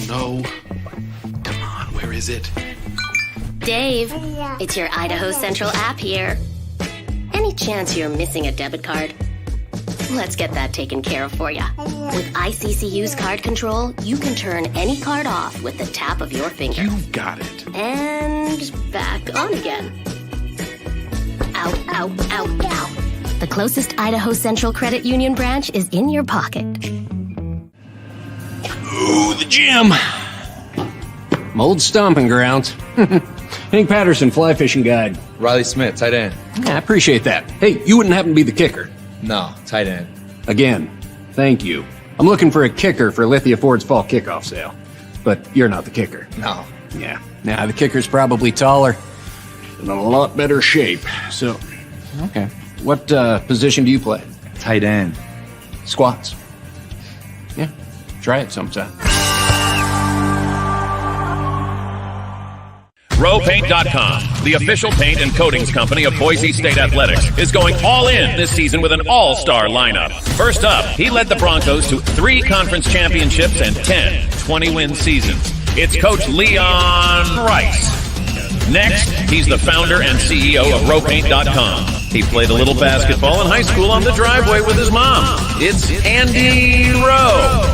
No. Come on, where is it? Dave, it's your Idaho Central app here. Any chance you're missing a debit card? Let's get that taken care of for you. With ICCU's card control, you can turn any card off with the tap of your finger. You got it. And back on again. Out, out, out, out. The closest Idaho Central Credit Union branch is in your pocket. Ooh, the gym. Old stomping grounds. Hank Patterson, fly fishing guide. Riley Smith, tight end. Yeah, I appreciate that. Hey, you wouldn't happen to be the kicker? No, tight end. Again, thank you. I'm looking for a kicker for Lithia Ford's fall kickoff sale. But you're not the kicker. No. Yeah. Nah, the kicker's probably taller and in a lot better shape. So, okay. What position do you play? Tight end. Squats. Yeah. Try it sometime. RowPaint.com, the official paint and coatings company of Boise State Athletics, is going all in this season with an all-star lineup. First up, he led the Broncos to 3 conference championships and 10 20-win seasons. It's Coach Leon Rice. Next, he's the founder and CEO of RowPaint.com. He played a little basketball in high school on the driveway with his mom. It's Andy Rowe.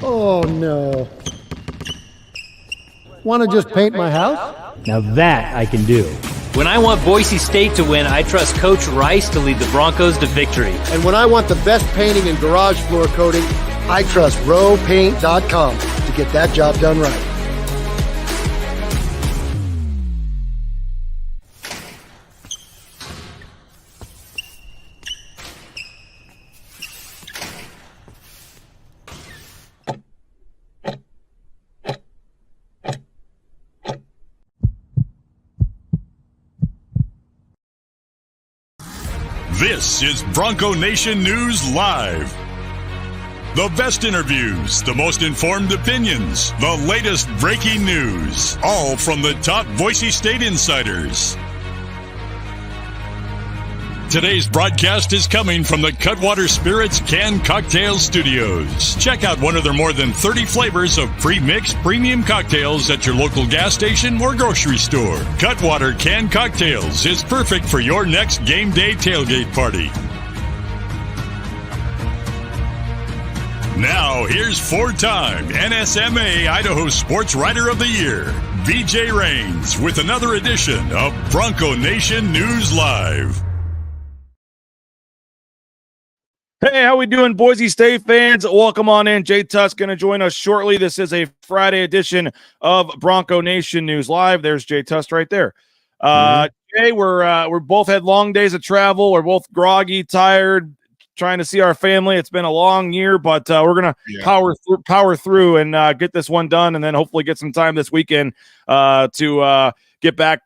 Oh, no. Want to just paint my house? Now that I can do. When I want Boise State to win, I trust Coach Rice to lead the Broncos to victory. And when I want the best painting and garage floor coating, I trust RowPaint.com to get that job done right. This is Bronco Nation News Live. The best interviews, the most informed opinions, the latest breaking news, all from the top Boise State insiders. Today's broadcast is coming from the Cutwater Spirits Canned Cocktail Studios. Check out one of their more than 30 flavors of pre-mixed premium cocktails at your local gas station or grocery store. Cutwater Canned Cocktails is perfect for your next game day tailgate party. Now, here's 4-time NSMA Idaho Sports Writer of the Year, BJ Rains, with another edition of Bronco Nation News Live. Hey, how we doing, Boise State fans? Welcome on in. Jay Tust going to join us shortly. This is a Friday edition of Bronco Nation News Live. There's Jay Tust right there. Jay, we're both had long days of travel. We're both groggy, tired, trying to see our family. It's been a long year, but we're gonna power through and get this one done, and then hopefully get some time this weekend to get back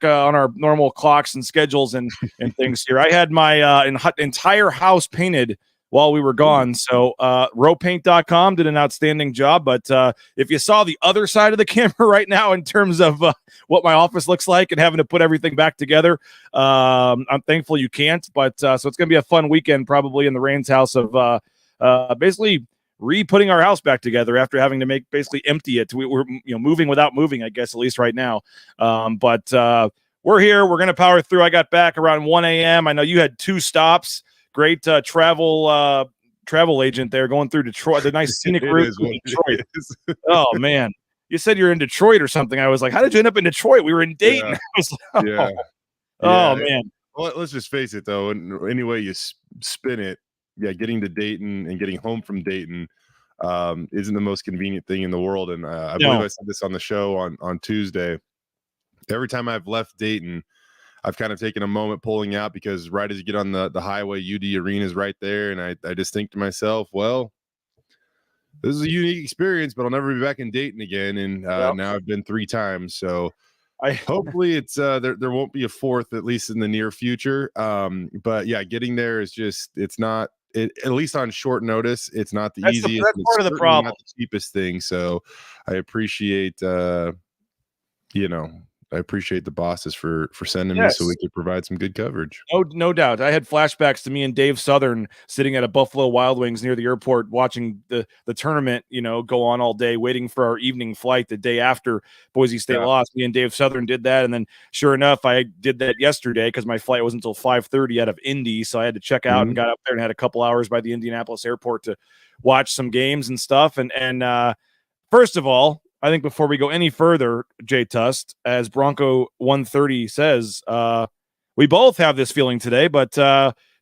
on our normal clocks and schedules and things here. I had my entire house painted while we were gone. So RowPaint.com did an outstanding job. But if you saw the other side of the camera right now in terms of what my office looks like and having to put everything back together, I'm thankful you can't. But so it's going to be a fun weekend probably in the Rains house of basically re-putting our house back together after having to basically empty it. We're moving without moving, I guess, at least right now. But we're here. We're going to power through. I got back around 1 a.m. I know you had 2 stops. Great travel agent there going through Detroit, the nice scenic route through Detroit. Oh, man. You said you're in Detroit or something. I was like, how did you end up in Detroit? We were in Dayton. Yeah. Oh, man. Well, let's just face it, though. Any way you spin it, getting to Dayton and getting home from Dayton isn't the most convenient thing in the world. And I believe I said this on the show on Tuesday. Every time I've left Dayton, I've kind of taken a moment pulling out because right as you get on the highway, UD Arena is right there. And I just think to myself, well, this is a unique experience, but I'll never be back in Dayton again. And now I've been 3 times. So Hopefully it's there won't be a fourth, at least in the near future. But yeah, getting there is just it's not at least on short notice, it's not the easiest. That's part of the problem. Not the cheapest thing. So I appreciate I appreciate the bosses for sending me so we could provide some good coverage. No doubt. I had flashbacks to me and Dave Southern sitting at a Buffalo Wild Wings near the airport watching the tournament, go on all day, waiting for our evening flight the day after Boise State lost. Me and Dave Southern did that. And then sure enough, I did that yesterday because my flight wasn't until 5:30 out of Indy. So I had to check out and got up there and had a couple hours by the Indianapolis airport to watch some games and stuff. And first of all, I think before we go any further, Jay Tust, as Bronco 130 says, we both have this feeling today. But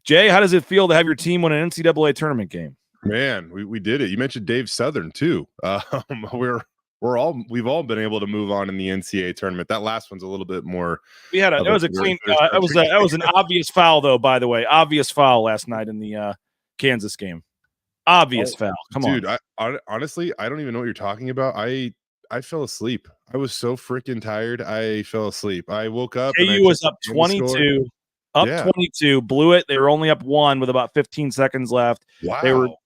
Jay, how does it feel to have your team win an NCAA tournament game? Man, we did it. You mentioned Dave Southern too. We've all been able to move on in the NCAA tournament. That last one's a little bit more. That was a clean. That was an obvious foul, though. By the way, obvious foul last night in the Kansas game. Obvious foul. Come on, dude. Honestly, I don't even know what you're talking about. I fell asleep. I was so freaking tired. I fell asleep. I woke up. KU was up 22. 22, blew it. They were only up 1 with about 15 seconds left. Wow.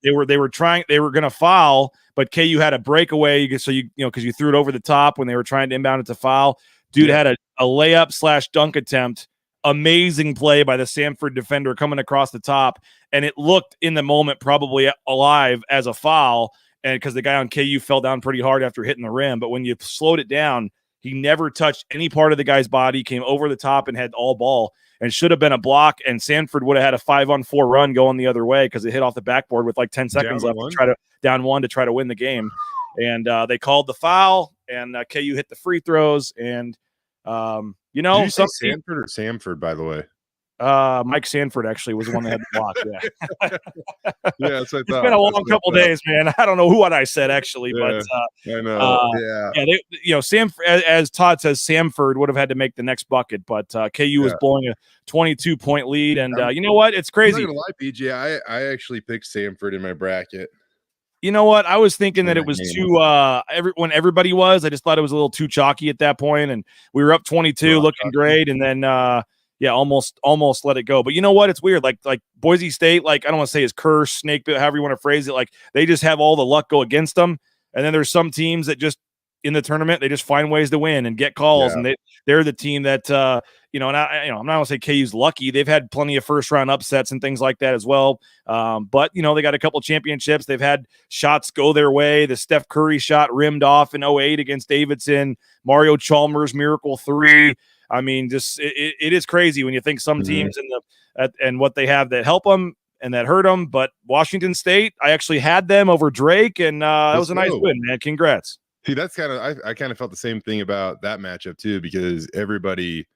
They were going to foul, but KU had a breakaway. So because you threw it over the top when they were trying to inbound it to foul. Dude had a layup / dunk attempt. Amazing play by the Samford defender coming across the top, and it looked in the moment probably alive as a foul. And because the guy on KU fell down pretty hard after hitting the rim. But when you slowed it down, he never touched any part of the guy's body, came over the top and had all ball and should have been a block. And Sanford would have had a 5-on-4 run going the other way because it hit off the backboard with like 10 seconds left down one to try to win the game. And they called the foul, and KU hit the free throws. And, Did you say Sanford or Samford, by the way? Mike Sanford actually was the one that had the block. Yeah, that's what I thought. It's been a long couple days, man. I don't know what I said actually, but I know. Samford, as Todd says, Samford would have had to make the next bucket, but KU was blowing a 22-point lead, and you know what? It's crazy. I'm not gonna lie, PJ. I actually picked Samford in my bracket. You know what? I was thinking that it was too when everybody was. I just thought it was a little too chalky at that point, and we were up 22, looking great, and then almost let it go. But you know what? It's weird. Like Boise State, I don't want to say is curse, snake, but however you want to phrase it, they just have all the luck go against them. And then there's some teams that just in the tournament, they just find ways to win and get calls. And they're the team that, I'm not going to say KU's lucky. They've had plenty of first round upsets and things like that as well. But they got a couple championships. They've had shots go their way. The Steph Curry shot rimmed off in 2008 against Davidson, Mario Chalmers miracle 3. I mean, just it is crazy when you think some teams and what they have that help them and that hurt them. But Washington State, I actually had them over Drake, and that was a nice win, man. Congrats. See, that's I kind of felt the same thing about that matchup too, because everybody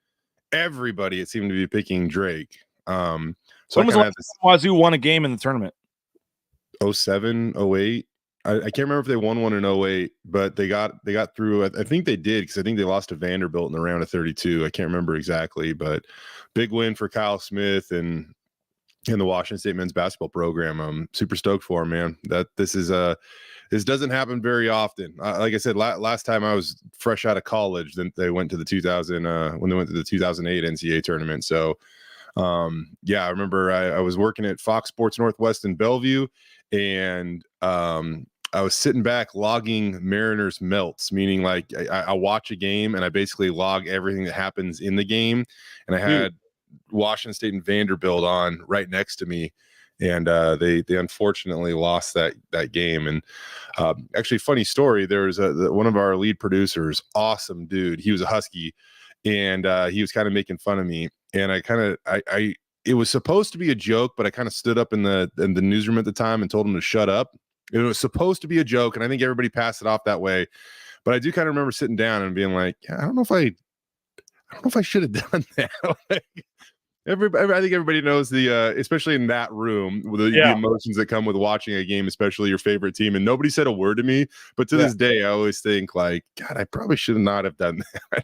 it seemed to be picking Drake. So when was the last time Wazoo won a game in the tournament? 07, 08. I can't remember if they won one in 08, but they got through. I think they did, because I think they lost to Vanderbilt in the round of 32. I can't remember exactly, but big win for Kyle Smith and the Washington State men's basketball program. I'm super stoked for him, man. That this doesn't happen very often. Like I said, last time I was fresh out of college, then they went to the 2008 NCAA tournament. So I remember I was working at Fox Sports Northwest in Bellevue, and I was sitting back logging Mariners melts, meaning I watch a game and I basically log everything that happens in the game. And I had Washington State and Vanderbilt on right next to me, and they unfortunately lost that game. And actually, funny story, there was one of our lead producers, awesome dude. He was a Husky, and he was kind of making fun of me. And it was supposed to be a joke, but I kind of stood up in the newsroom at the time and told him to shut up. It was supposed to be a joke, and I think everybody passed it off that way. But I do kind of remember sitting down and being like, I don't know if I should have done that. I think everybody knows especially in that room, the emotions that come with watching a game, especially your favorite team. And nobody said a word to me, but to this day, I always think God, I probably should not have done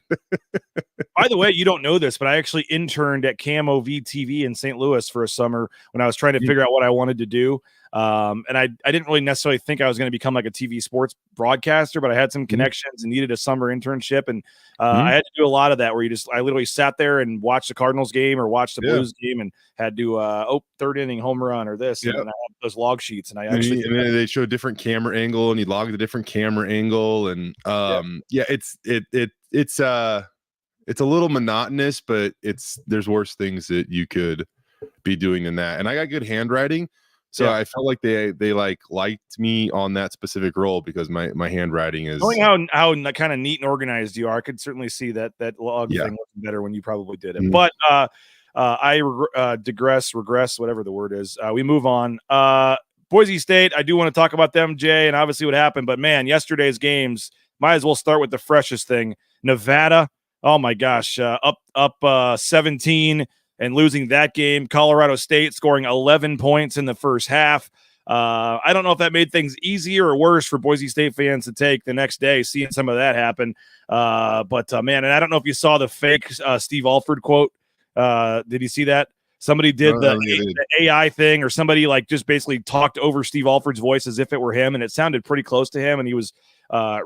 that. By the way, you don't know this, but I actually interned at KMOV TV in St. Louis for a summer when I was trying to figure out what I wanted to do. And I didn't really necessarily think I was going to become like a TV sports broadcaster, but I had some connections and needed a summer internship. And I had to do a lot of that where I literally sat there and watched the Cardinals game or watched the Blues game and had to, third inning home run or this. And I had those log sheets. And and then they show a different camera angle and you log the different camera angle. And it's a little monotonous, but there's worse things that you could be doing than that. And I got good handwriting. So I felt like they liked me on that specific role because my handwriting is knowing how kind of neat and organized you are. I could certainly see that log thing was better when you probably did it. But I regress, whatever the word is. We move on. Boise State, I do want to talk about them, Jay, and obviously what happened. But man, yesterday's games, might as well start with the freshest thing. Nevada, oh my gosh, up 17. And losing that game. Colorado State scoring 11 points in the first half. I don't know if that made things easier or worse for Boise State fans to take the next day, seeing some of that happen. But man, and I don't know if you saw the fake Steve Alford quote. Did you see that? Somebody did the AI thing, or somebody just basically talked over Steve Alford's voice as if it were him, and it sounded pretty close to him, and he was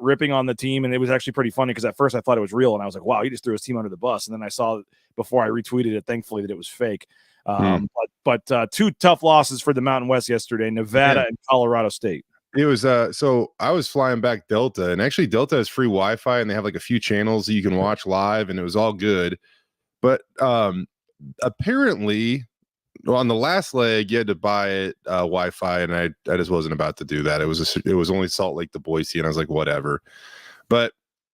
ripping on the team, and it was actually pretty funny because at first I thought it was real, and I was like, wow, he just threw his team under the bus. And then I saw before I retweeted it, thankfully, that it was fake. But two tough losses for the Mountain West yesterday, Nevada and Colorado State. It was so I was flying back Delta, and actually Delta has free Wi-Fi, and they have a few channels that you can watch live, and it was all good. But apparently on the last leg you had to buy it Wi-Fi, and I just wasn't about to do that. It was only Salt Lake to Boise, and I was like, whatever. But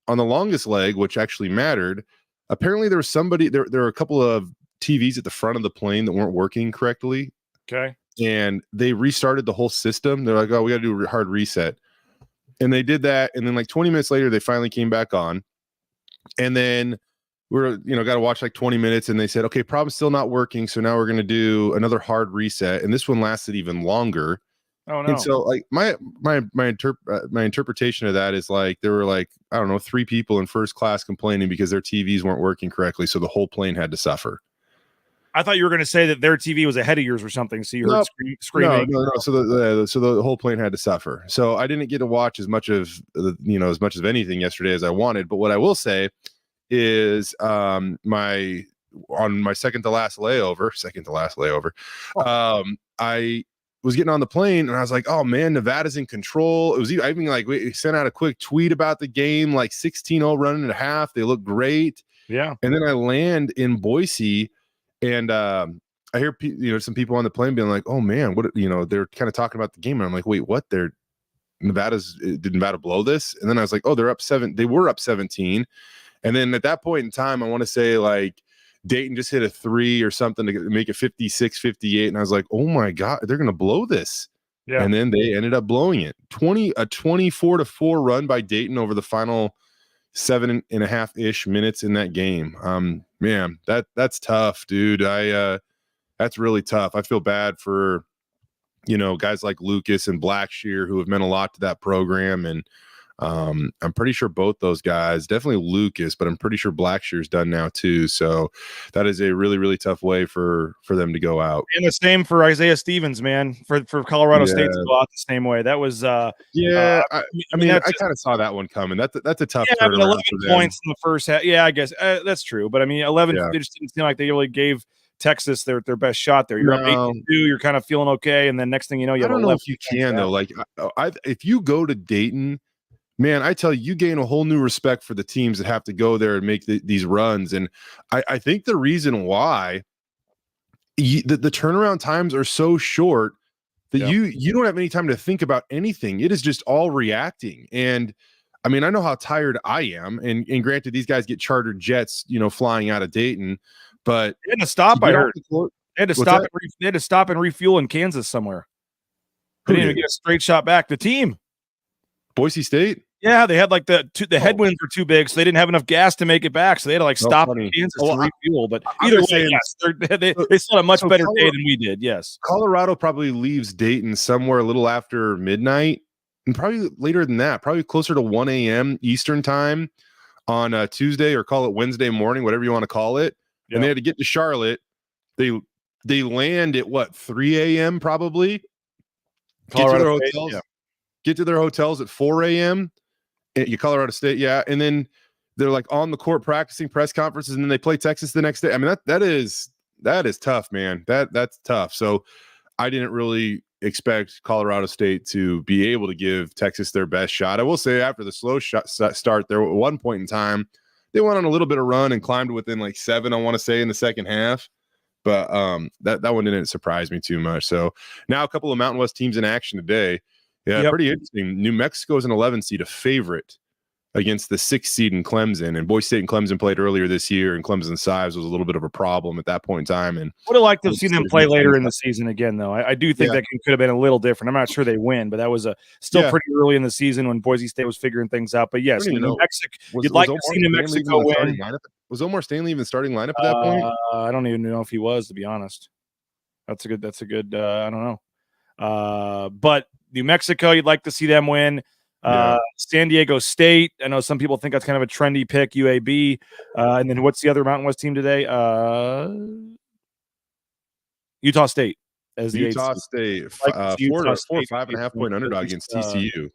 on the longest leg, which actually mattered, apparently there was somebody there were a couple of TVs at the front of the plane that weren't working correctly. Okay. And they restarted the whole system. They're like, oh, we got to do a hard reset. And they did that, and then 20 minutes later they finally came back on. And then we're got to watch 20 minutes, and they said, okay, problem's still not working, so now we're going to do another hard reset, and this one lasted even longer. Oh no. And so my interpretation of that is there were I don't know, 3 people in first class complaining because their TVs weren't working correctly, so the whole plane had to suffer. I thought you were going to say that their TV was ahead of yours or something, so you heard screaming. No. So the whole plane had to suffer. So I didn't get to watch as much of anything yesterday as I wanted. But what I will say is on my second to last layover, I was getting on the plane and I was like, oh man, Nevada's in control. It was even we sent out a quick tweet about the game, 16-0 running at half. They look great. Yeah. And then I land in Boise, and I hear some people on the plane being like, oh man, what, they're kind of talking about the game. And I'm like, wait, what? Did Nevada blow this? And then I was like, oh, they were up 17. And then at that point in time, I want to say Dayton just hit a 3 or something to make it 56-58. And I was like, oh my God, they're going to blow this. Yeah. And then they ended up blowing it. A 24-4 run by Dayton over the final 7.5-ish minutes in that game. Man, that's tough, dude. That's really tough. I feel bad for, guys like Lucas and Blackshear who have meant a lot to that program. And I'm pretty sure both those guys, definitely Lucas, but I'm pretty sure Blackshear's done now too. So that is a really, really tough way for them to go out. And the same for Isaiah Stevens, man, for Colorado State to go out the same way. That was I kind of saw that one coming. That's a tough turnaround. 11 points in the first half. Yeah, I guess that's true. But 11, They just didn't seem like they really gave Texas their best shot there. You're up 8-2, you're kind of feeling okay, and then next thing you know, you have I don't know if you can though. If you go to Dayton, man, I tell you, you gain a whole new respect for the teams that have to go there and make these runs. And I think the reason why the turnaround times are so short that you don't have any time to think about anything. It is just all reacting. And I know how tired I am. And granted, these guys get chartered jets, flying out of Dayton. But they had to stop. I heard they had to stop and refuel in Kansas somewhere. They didn't even get a straight shot back. The team. Boise State? Yeah, they had the headwinds were too big, so they didn't have enough gas to make it back. So they had to stop in Kansas to refuel. But either way, yes, they still had a much better day than we did. Yes. Colorado probably leaves Dayton somewhere a little after midnight, and probably later than that, probably closer to 1 a.m. Eastern time on Tuesday, or call it Wednesday morning, whatever you want to call it. Yep. And they had to get to Charlotte. They land at what, 3 a.m. probably. Get to their hotels. Yeah. Get to their hotels at 4 a.m. Colorado State, yeah. And then they're like on the court practicing, press conferences, and then they play Texas the next day. I mean, that is tough, man. That's tough. So I didn't really expect Colorado State to be able to give Texas their best shot. I will say, after the slow start there, at one point in time, they went on a little bit of run and climbed within like 7, I want to say, in the second half. But that one didn't surprise me too much. So now a couple of Mountain West teams in action today. Yeah, yep. Pretty interesting. New Mexico is an 11 seed, a favorite against the 6 seed in Clemson. And Boise State and Clemson played earlier this year, and Clemson's size was a little bit of a problem at that point in time. And would have liked to have seen them play later in the season again, though. I do think that could have been a little different. I'm not sure they win, but that was still pretty early in the season when Boise State was figuring things out. But yes, New Mexico, you'd like to see New Mexico win. Was Omar Stanley even starting lineup at that point? I don't even know if he was, to be honest. That's a good. I don't know. But New Mexico, you'd like to see them win. San Diego State, I know some people think that's kind of a trendy pick. UAB, and then what's the other Mountain West team today? Utah State as the Utah State, 4.5 point underdog against TCU.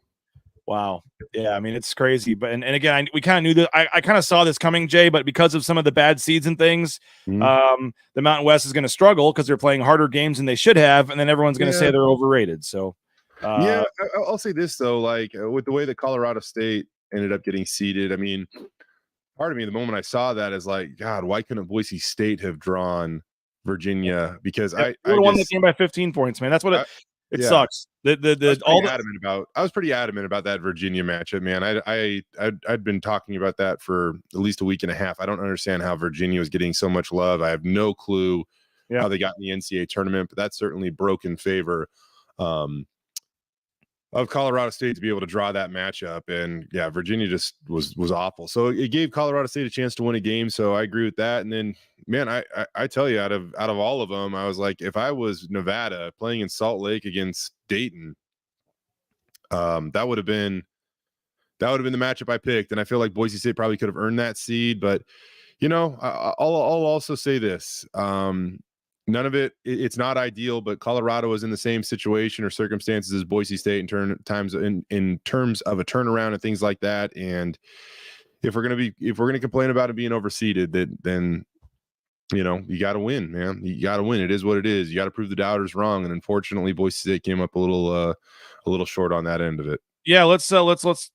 Wow. Yeah, I mean, it's crazy. But and again, we kind of knew that. I kind of saw this coming, Jay, but because of some of the bad seeds and things, the Mountain West is going to struggle because they're playing harder games than they should have, and then everyone's going to say they're overrated. So I'll say this though, like with the way that Colorado State ended up getting seeded, I mean, part of me, the moment I saw that, is like, God, why couldn't Boise State have drawn Virginia? Because I won the game by 15 points, man. That's what it sucks. I was pretty adamant about that Virginia matchup, man. I'd been talking about that for at least a week and a half. I don't understand how Virginia was getting so much love. I have no clue how they got in the NCAA tournament, but that's certainly broke in favor of Colorado State to be able to draw that matchup. And Virginia just was awful. So it gave Colorado State a chance to win a game. So I agree with that. And then, man, I tell you, out of all of them, I was like, if I was Nevada playing in Salt Lake against Dayton, that would have been the matchup I picked. And I feel like Boise State probably could have earned that seed. But, I'll also say this. None of it's not ideal, but Colorado is in the same situation or circumstances as Boise State in terms of a turnaround and things like that. And if we're gonna complain about it being overseeded, then you got to win, man. You got to win. It is what it is. You got to prove the doubters wrong. And unfortunately, Boise State came up a little short on that end of it. Yeah, let's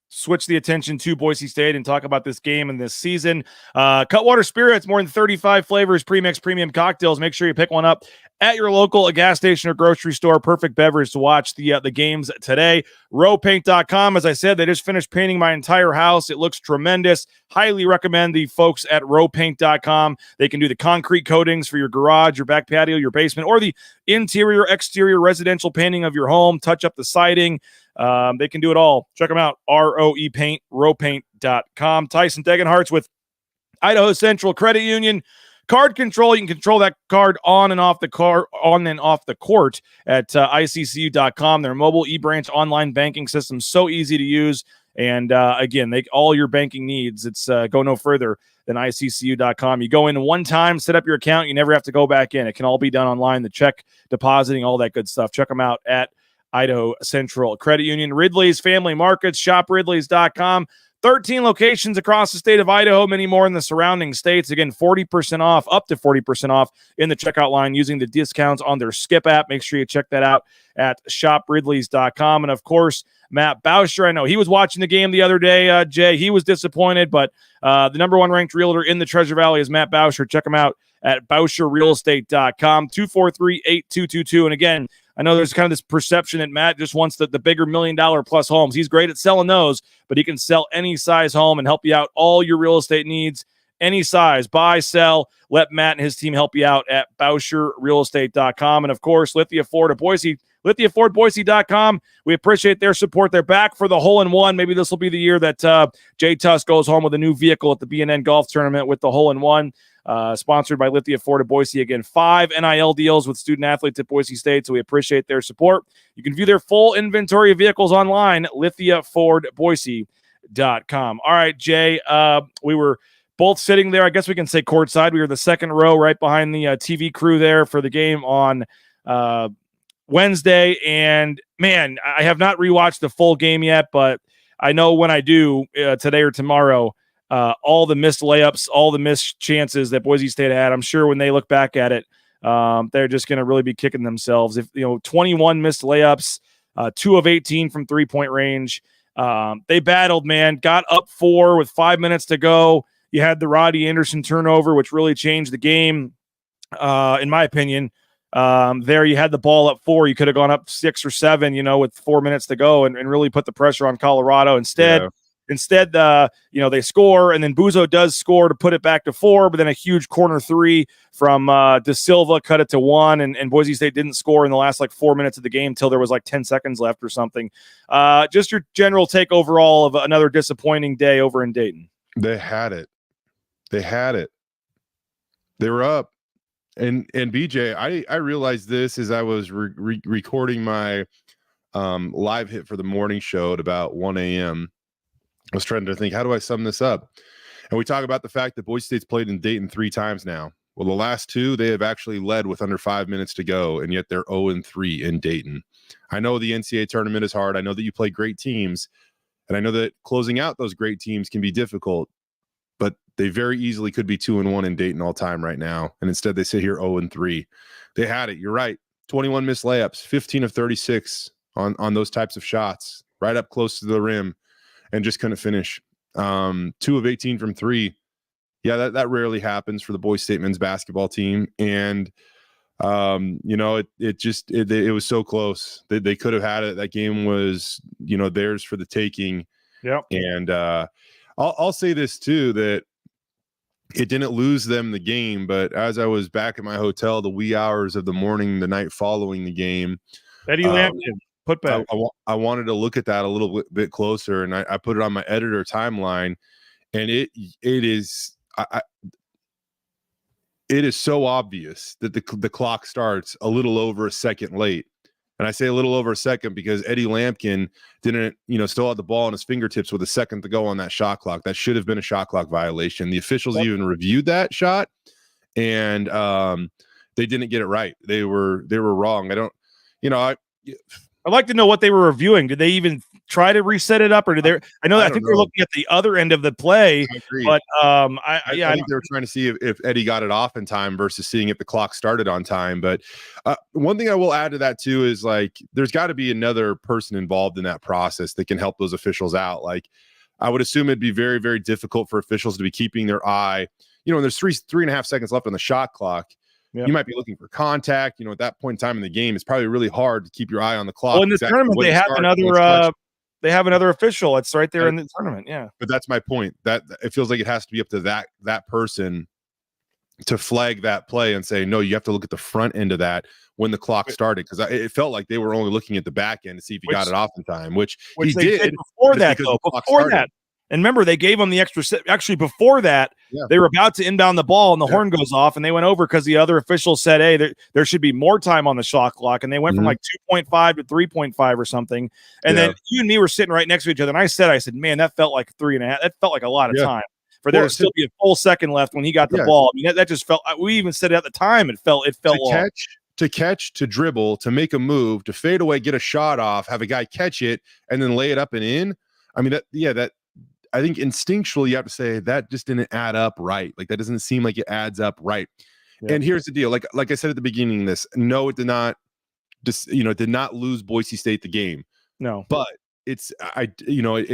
switch the attention to Boise State and talk about this game and this season. Cutwater Spirits, more than 35 flavors, premix premium cocktails. Make sure you pick one up at your local gas station or grocery store. Perfect beverage to watch the games today. Rowpaint.com. As I said, they just finished painting my entire house. It looks tremendous. Highly recommend the folks at rowpaint.com. They can do the concrete coatings for your garage, your back patio, your basement, or the interior, exterior residential painting of your home. Touch up the siding. They can do it all. Check them out. ROE Paint, rowpaint.com. Tyson Degenhartz with Idaho Central Credit Union. Card control. You can control that card on and off the court at ICCU.com. Their mobile e-branch online banking system, so easy to use. And again, all your banking needs. It's go no further than ICCU.com. You go in one time, set up your account. You never have to go back in. It can all be done online. The check depositing, all that good stuff. Check them out at Idaho Central Credit Union. Ridley's Family Markets. Shop Ridley's.com. 13 locations across the state of Idaho, many more in the surrounding states. Again, 40% off, up to 40% off in the checkout line using the discounts on their Skip app. Make sure you check that out at shopridleys.com. And of course, Matt Bauscher, I know he was watching the game the other day, Jay. He was disappointed, but the number one ranked realtor in the Treasure Valley is Matt Bauscher. Check him out at bauscherrealestate.com, 243-8222. And again, I know there's kind of this perception that Matt just wants the bigger $1 million plus homes. He's great at selling those, but he can sell any size home and help you out all your real estate needs, any size. Buy, sell. Let Matt and his team help you out at bauscherrealestate.com. And, of course, Lithia Ford of Boise, lithiafordboise.com. We appreciate their support. They're back for the hole-in-one. Maybe this will be the year that Jay Tust goes home with a new vehicle at the BNN golf tournament with the hole-in-one. Sponsored by Lithia Ford of Boise. Again, 5 NIL deals with student athletes at Boise State, so we appreciate their support. You can view their full inventory of vehicles online, lithiafordboise.com. All right, Jay, we were both sitting there. I guess we can say courtside. We were the second row right behind the TV crew there for the game on Wednesday. And, man, I have not rewatched the full game yet, but I know when I do today or tomorrow, all the missed layups, all the missed chances that Boise State had, I'm sure when they look back at it, they're just going to really be kicking themselves. 21 missed layups, 2 of 18 from three-point range. They battled, man, got up 4 with 5 minutes to go. You had the Roddy Anderson turnover, which really changed the game, in my opinion. There you had the ball up 4. You could have gone up 6 or 7, with 4 minutes to go and really put the pressure on Colorado. Instead, they score, and then Buzo does score to put it back to 4, but then a huge corner 3 from De Silva cut it to 1, and Boise State didn't score in the last 4 minutes of the game till there was 10 seconds left or something. Just your general take overall of another disappointing day over in Dayton. They had it. They were up. And BJ, I realized this as I was recording my live hit for the morning show at about 1 a.m. I was trying to think, how do I sum this up? And we talk about the fact that Boise State's played in Dayton 3 times now. Well, the last 2, they have actually led with under 5 minutes to go, and yet they're 0-3 in Dayton. I know the NCAA tournament is hard. I know that you play great teams, and I know that closing out those great teams can be difficult, but they very easily could be 2-1 in Dayton all time right now, and instead they sit here 0-3. They had it. You're right. 21 missed layups, 15 of 36 on those types of shots, right up close to the rim, and just couldn't finish. 2 of 18 from 3. Yeah, that rarely happens for the Boise State men's basketball team. And, it was so close. They could have had it. That game was, theirs for the taking. Yeah. And I'll say this, too, that it didn't lose them the game. But as I was back at my hotel, the wee hours of the morning, the night following the game, Eddie Lampkin. Put back. I wanted to look at that a little bit closer, and I put it on my editor timeline, and it is so obvious that the clock starts a little over a second late. And I say a little over a second because Eddie Lampkin didn't, still had the ball in his fingertips with a second to go on that shot clock. That should have been a shot clock violation. The officials even reviewed that shot, and they didn't get it right. They were wrong. I'd like to know what they were reviewing. Did they even try to reset it up, or did they? I think they're looking at the other end of the play. But I think they were trying to see if Eddie got it off in time versus seeing if the clock started on time. But one thing I will add to that too is there's got to be another person involved in that process that can help those officials out. I would assume it'd be very, very difficult for officials to be keeping their eye. And there's 3.5 seconds left on the shot clock. Yep. You might be looking for contact. At that point in time in the game, it's probably really hard to keep your eye on the clock. Well, in the tournament, they have another official. It's right there in the tournament. Yeah. But that's my point. That it feels like it has to be up to that person to flag that play and say, no, you have to look at the front end of that when the clock started, because it felt like they were only looking at the back end to see if he got it off in time, which he did before that. Though, before that. And remember, they gave them the extra. Actually, before that, they were about to inbound the ball, and the horn goes off, and they went over because the other official said, "Hey, there should be more time on the shot clock," and they went from 2.5 to 3.5 or something. And then you and me were sitting right next to each other, and I said, "Man, that felt like 3.5. That felt like a lot of time for there to still be a full second left when he got the ball." I mean, that just felt. We even said it at the time. It felt long. To catch, to dribble, to make a move, to fade away, get a shot off, have a guy catch it, and then lay it up and in. I mean, that. I think instinctually you have to say that just didn't add up right. That doesn't seem like it adds up right. Yeah. And here's the deal. Like I said at the beginning of this, no, it did not it did not lose Boise State the game. No. But it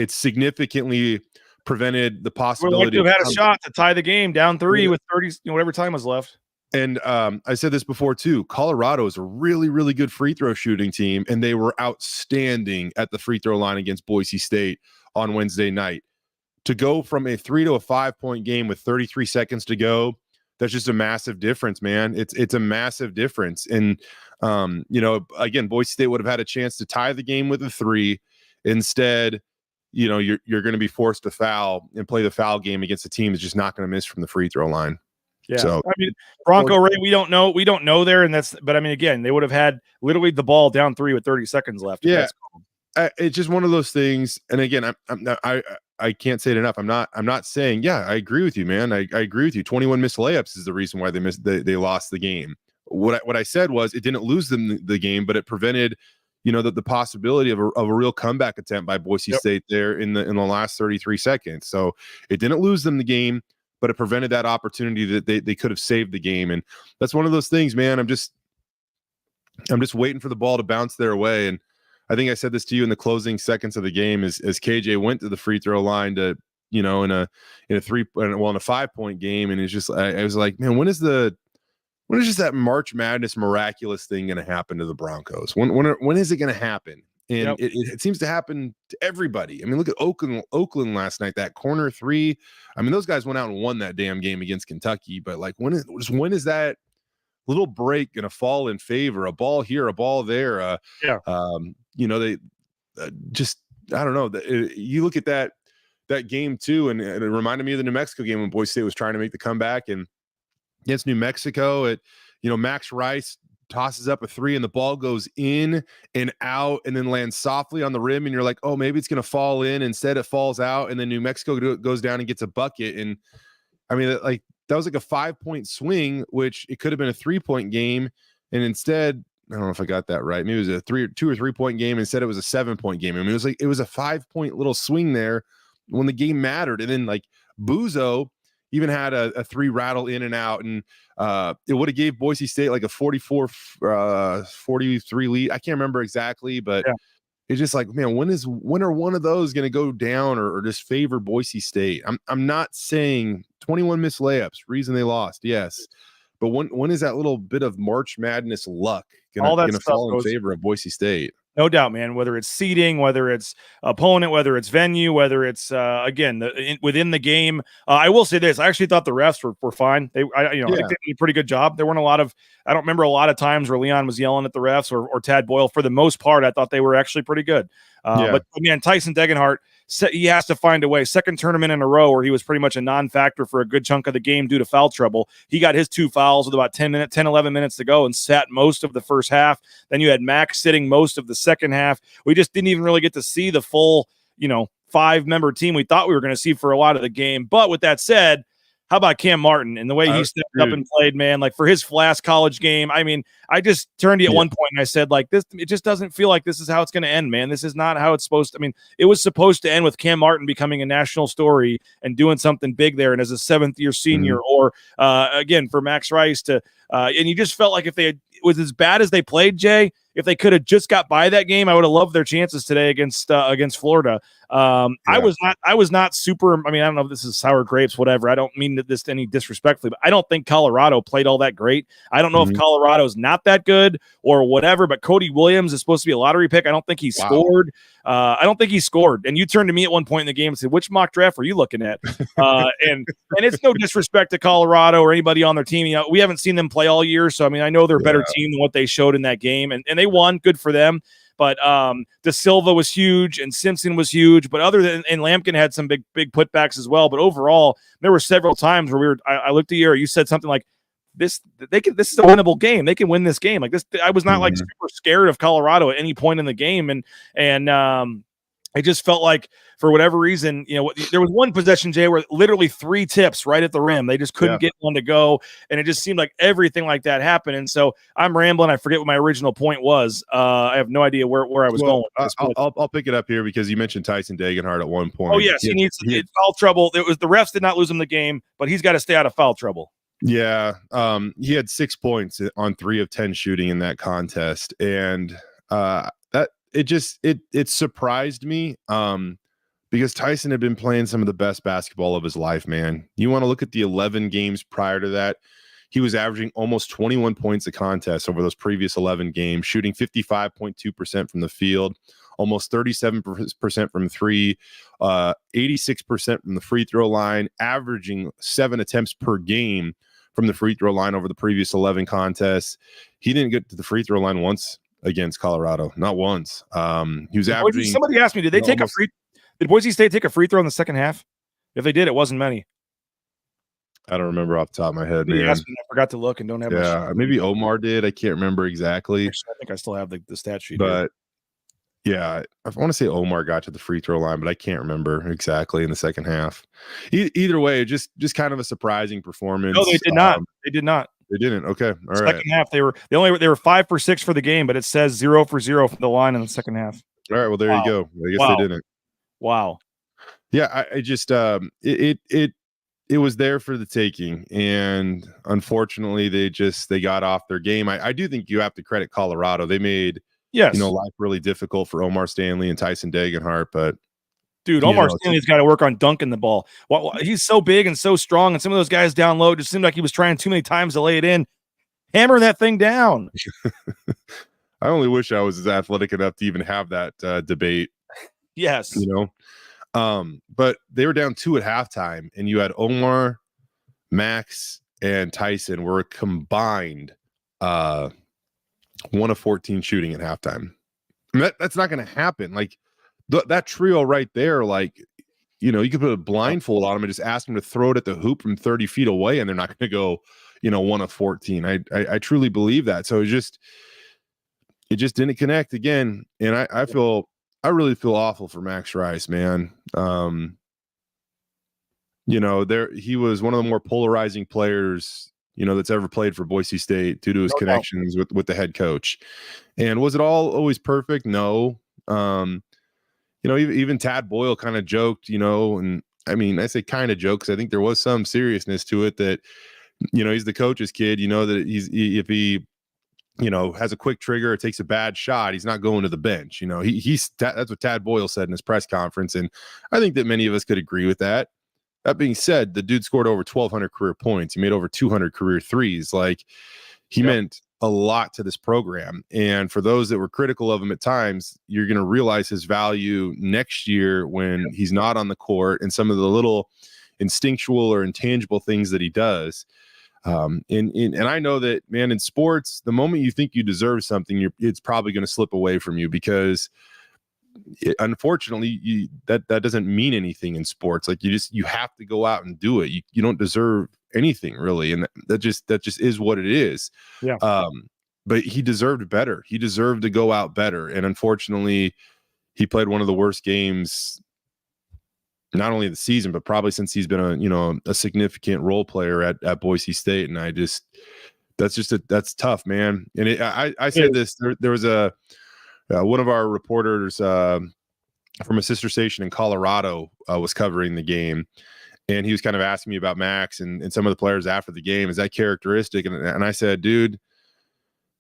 significantly prevented the possibility of had a shot to tie the game down 3 with 30, whatever time was left. And I said this before too. Colorado is a really, really good free throw shooting team, and they were outstanding at the free throw line against Boise State on Wednesday night. To go from a 3 to a 5-point game with 33 seconds to go, that's just a massive difference, man. It's a massive difference. And, again, Boise State would have had a chance to tie the game with a 3. Instead, you're going to be forced to foul and play the foul game against a team that's just not going to miss from the free throw line. Yeah. So, I mean, Bronco Ray, we don't know there. But I mean, again, they would have had literally the ball down 3 with 30 seconds left. Yeah. It's just one of those things. And again, I can't say it enough. I'm not saying, yeah, I agree with you, man. I agree with you. 21 missed layups is the reason why they lost the game. What I said was it didn't lose them the game, but it prevented, the possibility of a real comeback attempt by Boise State there in the last 33 seconds. So it didn't lose them the game, but it prevented that opportunity that they could have saved the game. And that's one of those things, man. I'm just waiting for the ball to bounce their way. And I think I said this to you in the closing seconds of the game as KJ went to the free throw line to, in a 5-point game. And it's just, I was like, man, when is just that March Madness miraculous thing going to happen to the Broncos? When is it going to happen? And it seems to happen to everybody. I mean, look at Oakland last night, that corner three. I mean, those guys went out and won that damn game against Kentucky. But like, when is that little break going to fall in favor? A ball here, a ball there. They just, I don't know. You look at that game too, and it reminded me of the New Mexico game when Boise State was trying to make the comeback and against New Mexico. Max Rice tosses up a three and the ball goes in and out and then lands softly on the rim, and you're like, oh, maybe it's going to fall in. Instead it falls out, and then New Mexico goes down and gets a bucket. And I mean, like, that was like a 5-point swing, which it could have been a 3-point game, and instead, I don't know if I got that right, maybe it was a 2 or 3 point game. Instead it was a 7-point game. I mean, it was a 5-point little swing there when the game mattered. And then like Buzo even had a 3 rattle in and out, and it would have gave Boise State like a 44-43 lead. I can't remember exactly, but it's just like, man, when are one of those going to go down or just favor Boise State? I'm not saying 21 missed layups, reason they lost, yes, but when is that little bit of March Madness luck going to fall in favor of Boise State? No doubt, man. Whether it's seeding, whether it's opponent, whether it's venue, whether it's within the game. I will say this: I actually thought the refs were fine. I think they did a pretty good job. There weren't a lot of. I don't remember a lot of times where Leon was yelling at the refs or Tad Boyle. For the most part, I thought they were actually pretty good. But man, Tyson Degenhart, he has to find a way. Second tournament in a row where he was pretty much a non-factor for a good chunk of the game due to foul trouble. He got his 2 fouls with about 11 minutes to go and sat most of the first half. Then you had Max sitting most of the second half. We just didn't even really get to see the full, 5-member team we thought we were going to see for a lot of the game. But with that said, how about Cam Martin and the way he stepped up and played, man? Like, for his last college game, I mean, I just turned to you at one point and I said, like, this, it just doesn't feel like this is how it's going to end, man. This is not how it's supposed to. I mean, it was supposed to end with Cam Martin becoming a national story and doing something big there, and as a 7th-year senior, or again for Max Rice to, and you just felt like if it was as bad as they played, Jay, if they could have just got by that game, I would have loved their chances today against Florida. I was not super. I mean, I don't know if this is sour grapes, whatever. I don't mean this any disrespectfully, but I don't think Colorado played all that great. I don't know if Colorado's not that good or whatever, but Cody Williams is supposed to be a lottery pick. I don't think he scored. I don't think he scored. And you turned to me at one point in the game and said, which mock draft are you looking at? And it's no disrespect to Colorado or anybody on their team. We haven't seen them play all year. So, I mean, I know they're a better team than what they showed in that game, and they won. Good for them. But De Silva was huge and Simpson was huge. But other than, and Lampkin had some big putbacks as well. But overall, there were several times where I looked at you said something like, this is a winnable game. They can win this game. Like this, I was not like super scared of Colorado at any point in the game. And I just felt like for whatever reason, there was one possession, Jay, where literally 3 tips right at the rim. They just couldn't get one to go. And it just seemed like everything like that happened. And so I'm rambling. I forget what my original point was. I have no idea where I was going. I'll pick it up here because you mentioned Tyson Degenhart at one point. Oh, yes. He needs foul trouble. It was the refs did not lose him the game, but he's got to stay out of foul trouble. Yeah. He had 6 points on 3 of 10 shooting in that contest. And it surprised me because Tyson had been playing some of the best basketball of his life, man. You want to look at the 11 games prior to that, he was averaging almost 21 points a contest over those previous 11 games, shooting 55.2% from the field, almost 37% from 3, 86% from the free throw line, averaging 7 attempts per game from the free throw line over the previous 11 contests. He didn't get to the free throw line once against Colorado, not once. He was averaging. Somebody asked me, did Boise State take a free throw in the second half? If they did, it wasn't many. I don't remember off the top of my head, man. I forgot to look and don't have. Yeah, maybe Omar did. I can't remember exactly. Actually, I think I still have the stat sheet. But Yeah, I want to say Omar got to the free throw line, but I can't remember exactly in the second half. Either way, just kind of a surprising performance. No, they did not. They did not. They didn't. Okay, all second right. half, they were 5 for 6 for the game, but it says 0 for 0 from the line in the second half. All right, well there you go. I guess they didn't. Wow. Yeah, I just it was there for the taking, and unfortunately they got off their game. I do think you have to credit Colorado. They made life really difficult for Omar Stanley and Tyson Dagenhart, but dude, Omar Stanley's got to work on dunking the ball. He's so big and so strong, and some of those guys down low just seemed like he was trying too many times to lay it in. Hammer that thing down. I only wish I was as athletic enough to even have that debate. Yes. But they were down 2 at halftime, and you had Omar, Max, and Tyson were combined 1 of 14 shooting at halftime. I mean, that's not going to happen. Like that trio right there, like, you could put a blindfold on them and just ask them to throw it at the hoop from 30 feet away, and they're not going to go, 1 of 14. I truly believe that. So it just didn't connect again. And I really feel awful for Max Rice, man. He was one of the more polarizing players, that's ever played for Boise State due to his connections with the head coach. And was it all always perfect? No. Even Tad Boyle kind of joked, and I mean, I say kind of joke because I think there was some seriousness to it that, he's the coach's kid, that if he has a quick trigger or takes a bad shot, he's not going to the bench. That's what Tad Boyle said in his press conference. And I think that many of us could agree with that. That being said, the dude scored over 1,200 career points. He made over 200 career threes. Like, he meant a lot to this program. And for those that were critical of him at times, you're going to realize his value next year when he's not on the court and some of the little instinctual or intangible things that he does. And I know that, man, in sports, the moment you think you deserve something, it's probably going to slip away from you because unfortunately that doesn't mean anything in sports. Like you have to go out and do it. You don't deserve anything really. And that just is what it is. Yeah. But he deserved better. He deserved to go out better. And unfortunately he played one of the worst games, not only the season, but probably since he's been a significant role player at Boise State. And that's tough, man. And I said this, there was one of our reporters from a sister station in Colorado was covering the game, and he was kind of asking me about Max and some of the players after the game. Is that characteristic? And I said, dude,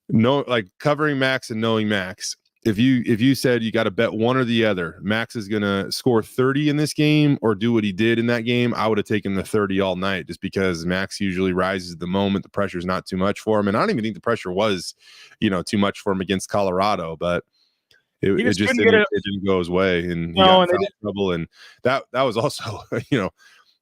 no, like covering Max and knowing Max, if you said you got to bet one or the other, Max is going to score 30 in this game or do what he did in that game, I would have taken the 30 all night, just because Max usually rises at the moment. The pressure's not too much for him. And I don't even think the pressure was, too much for him against Colorado, but it didn't go his way, and he got in trouble. And that was also, that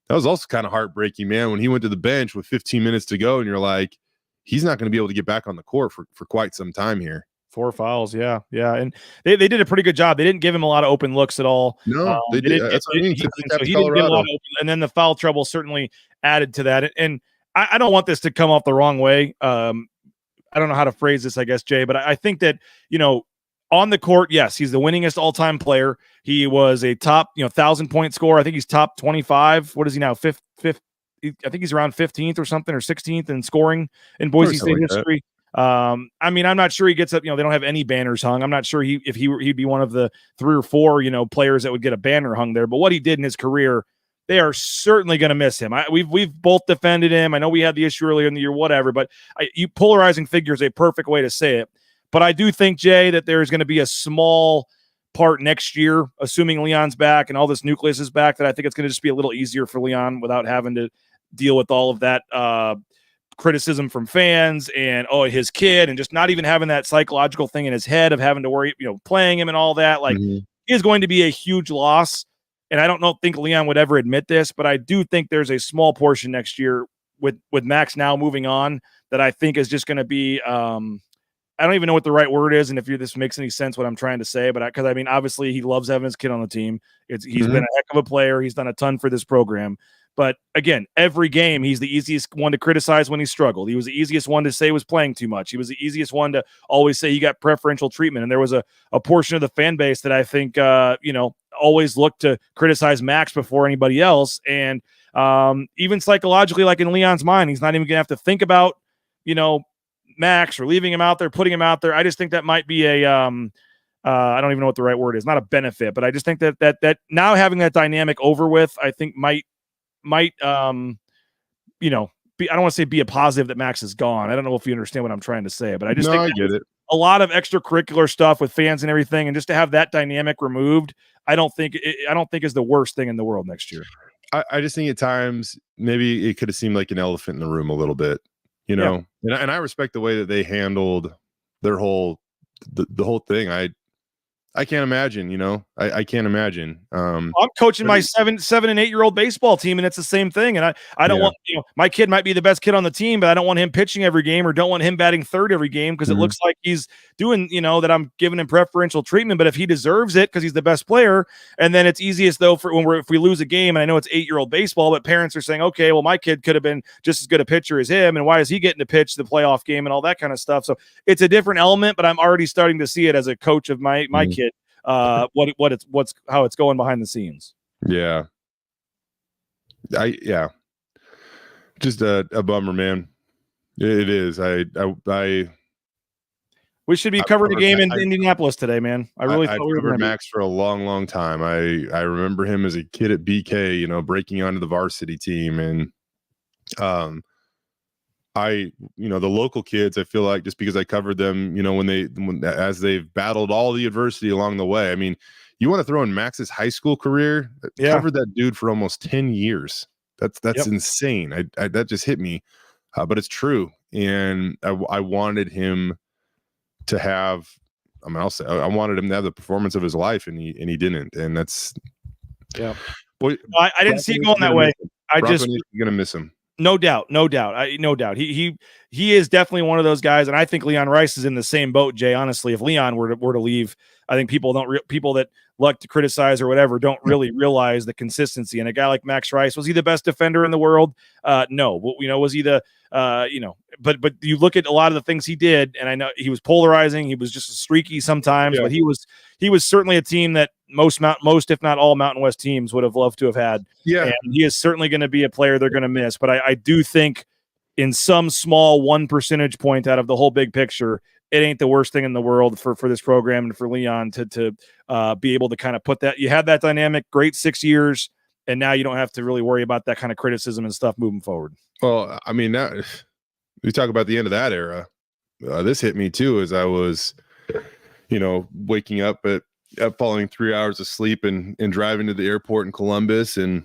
was also kind of heartbreaking, man, when he went to the bench with 15 minutes to go and you're like, he's not going to be able to get back on the court for quite some time here. 4 fouls. Yeah. And they did a pretty good job. They didn't give him a lot of open looks at all. No, they did. That's what I mean. So he didn't get a lot of open, and then the foul trouble certainly added to that. And I don't want this to come off the wrong way. I don't know how to phrase this, I guess, Jay, but I think that, on the court, yes, he's the winningest all-time player. He was a top, 1,000-point scorer. I think he's top 25. What is he now? Fifth? I think he's around 15th or something, or 16th in scoring in Boise State history. I'm not sure he gets up. They don't have any banners hung. I'm not sure he'd be one of the 3 or 4, players that would get a banner hung there. But what he did in his career, they are certainly going to miss him. We've both defended him. I know we had the issue earlier in the year, whatever. But polarizing figure is a perfect way to say it. But I do think, Jay, that there's going to be a small part next year, assuming Leon's back and all this nucleus is back, that I think it's going to just be a little easier for Leon without having to deal with all of that criticism from fans and, his kid, and just not even having that psychological thing in his head of having to worry, playing him and all that. Like, He is going to be a huge loss. And I don't think Leon would ever admit this, but I do think there's a small portion next year with Max now moving on that I think is just going to be I don't even know what the right word is, and if this makes any sense what I'm trying to say, but because obviously he loves having his kid on the team. He's been a heck of a player. He's done a ton for this program, But again, every game, he's the easiest one to criticize when he struggled. He was the easiest one to say was playing too much. He was the easiest one to always say he got preferential treatment. And there was a portion of the fan base that I think, always looked to criticize Max before anybody else. And even psychologically, like in Leon's mind, he's not even going to have to think about, Max or leaving him out there, putting him out there. I just think that might be a, I don't even know what the right word is, not a benefit, but I just think that now having that dynamic over with, I think might, I don't want to say be a positive that Max is gone. I don't know if you understand what I'm trying to say, but I just think I get it. A lot of extracurricular stuff with fans and everything. And just to have that dynamic removed, I don't think is the worst thing in the world next year. I just think at times maybe it could have seemed like an elephant in the room a little bit, and I respect the way that they handled their whole the whole thing. I can't imagine, I can't imagine. I'm coaching my 7 and 8 year old baseball team, and it's the same thing. And I don't want, my kid might be the best kid on the team, but I don't want him pitching every game or don't want him batting third every game because it looks like he's doing, that I'm giving him preferential treatment. But if he deserves it because he's the best player, and then it's easiest though for if we lose a game, and I know it's 8-year-old baseball, but parents are saying, okay, well, my kid could have been just as good a pitcher as him, and why is he getting to pitch the playoff game and all that kind of stuff? So it's a different element, but I'm already starting to see it as a coach of my kid. How it's going behind the scenes. Yeah. Just a bummer, man. It is. We should be covering a game in Indianapolis today, man. I covered Max for a long, long time. I remember him as a kid at BK, breaking onto the varsity team, and the local kids, I feel like just because I covered them, as they've battled all the adversity along the way. I mean, you want to throw in Max's high school career? Covered that dude for almost 10 years. That's insane. That just hit me, but it's true. And I wanted him to have, I wanted him to have the performance of his life, and he didn't. And that's, boy, I didn't see it going that way. Bronco Nation's gonna miss him. No doubt. No doubt. He is definitely one of those guys, and I think Leon Rice is in the same boat, Jay. Honestly, if Leon were to leave, I think people that like to criticize or whatever don't really realize the consistency. And a guy like Max Rice, was he the best defender in the world? No. Was he the but you look at a lot of the things he did, and I know he was polarizing. He was just streaky sometimes, but he was certainly a team that most if not all Mountain West teams would have loved to have had. Yeah, and he is certainly going to be a player they're going to miss. But I do think in some small 1 percentage point out of the whole big picture, it ain't the worst thing in the world for this program and for Leon to be able to kind of put that. You had that dynamic, great 6 years, and now you don't have to really worry about that kind of criticism and stuff moving forward. Well, I mean, now we talk about the end of that era. This hit me too, as I was, waking up following 3 hours of sleep and driving to the airport in Columbus and